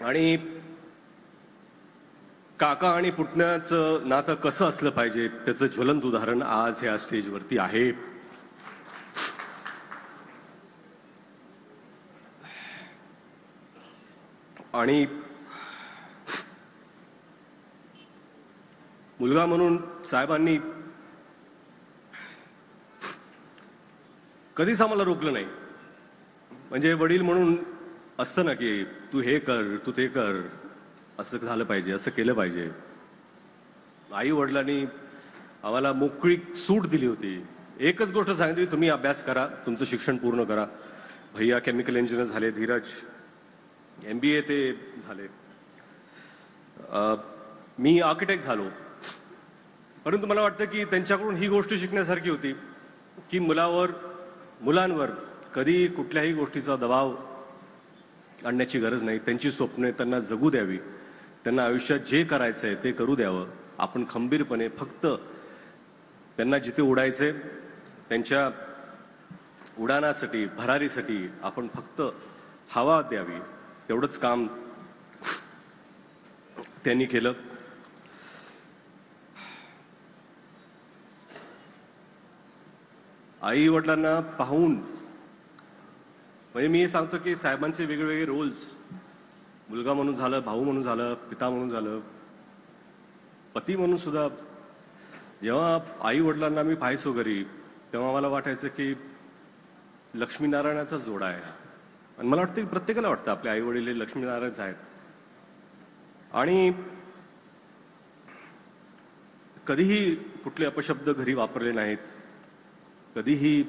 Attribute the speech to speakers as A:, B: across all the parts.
A: आणि काका आणि पुतण्याचं नातं कसं असलं पाहिजे त्याचं ज्वलंत उदाहरण आज या स्टेजवरती आहे. आणि मुलगा म्हणून साहेबांनी कधीच आम्हाला रोखलं नाही. म्हणजे वडील म्हणून असतं ना की तू हे कर, तू ते कर, असं झालं पाहिजे, असं केलं पाहिजे. आई वडिलांनी आम्हाला मोकळी सूट दिली होती. एकच गोष्ट सांगितली, तुम्ही अभ्यास करा, तुमचं शिक्षण पूर्ण करा. भैया केमिकल इंजिनियर झाले, धीरज MBA ते झाले, मी आर्किटेक्ट झालो. परंतु मला वाटतं की त्यांच्याकडून ही गोष्ट शिकण्यासारखी होती की मुलांवर कधी कुठल्याही गोष्टीचा दबाव आणण्याची गरज नाही. त्यांची स्वप्ने त्यांना जगू द्यावी, त्यांना आयुष्यात जे करायचं आहे ते करू द्यावं. आपण खंबीरपणे फक्त त्यांना जिथे उडायचे त्यांच्या उडाणासाठी, भरारीसाठी आपण फक्त हवा द्यावी, तेवढंच काम त्यांनी केलं. आई वडिलांना पाहून, म्हणजे मी हे सांगतो की साहेबांचे वेगवेगळे रोल्स, मुलगा म्हणून झालं, भाऊ म्हणून झालं, पिता म्हणून झालं, पती म्हणून सुद्धा, जेव्हा आई वडिलांना मी पाहायचो घरी तेव्हा मला वाटायचं की लक्ष्मीनारायणाचा जोडा आहे. आणि मला वाटतं की प्रत्येकाला वाटतं आपले आई वडील हे लक्ष्मीनारायणच आहेत. आणि कधीही कुठले अपशब्द घरी वापरले नाहीत, कधीही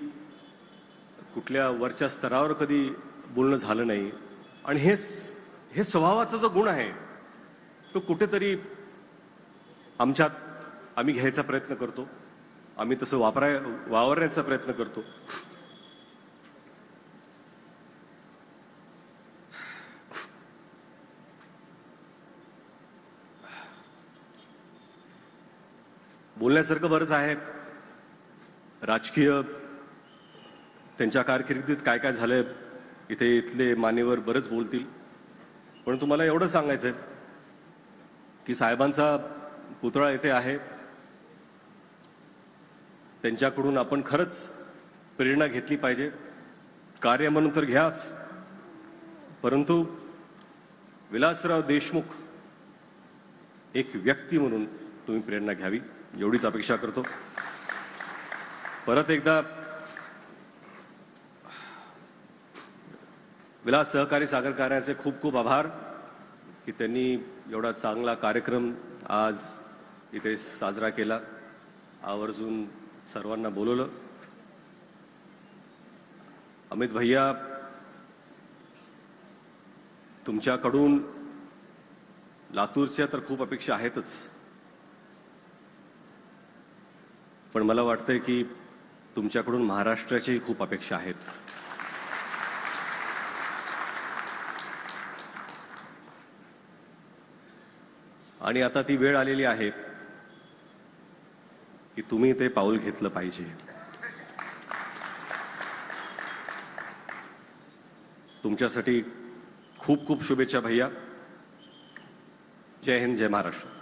A: कुठल्या वरच्या स्तरावर कधी बोलणं झालं नाही. आणि हे स्वभावाचा जो गुण आहे तो कुठेतरी आम्ही घ्यायचा प्रयत्न करतो, आम्ही तसं वावरण्याचा प्रयत्न करतो. बोलण्यासारखं बरंच आहे. राजकीय त्यांच्या कारकिर्दीत काय काय झालंय इथले मान्यवर बरंच बोलतील. पण तुम्हाला एवढं सांगायचंय की साहेबांचा पुतळा इथे आहे. त्यांच्याकडून आपण खरंच प्रेरणा घेतली पाहिजे. कार्य म्हणून तर घ्याच, परंतु विलासराव देशमुख एक व्यक्ती म्हणून तुम्ही प्रेरणा घ्यावी, एवढीच अपेक्षा करतो. परत एकदा विलास सहकारी साखर कारखान्याचे खूप खूप आभार की त्यांनी एवढा चांगला कार्यक्रम आज इथे साजरा केला, आवर्जून सर्वांना बोलवलं. अमित भैया, तुमच्याकडून लातूरच्या तर खूप अपेक्षा आहेतच, पण मला वाटतंय की तुमच्याकडून महाराष्ट्राच्याही खूप अपेक्षा आहेत. आणि आता ती वेळ आलेली आहे की तुम्ही ते पाऊल घेतलं पाहिजे. तुमच्यासाठी खूप खूप शुभेच्छा भैया. जय हिंद, जय महाराष्ट्र.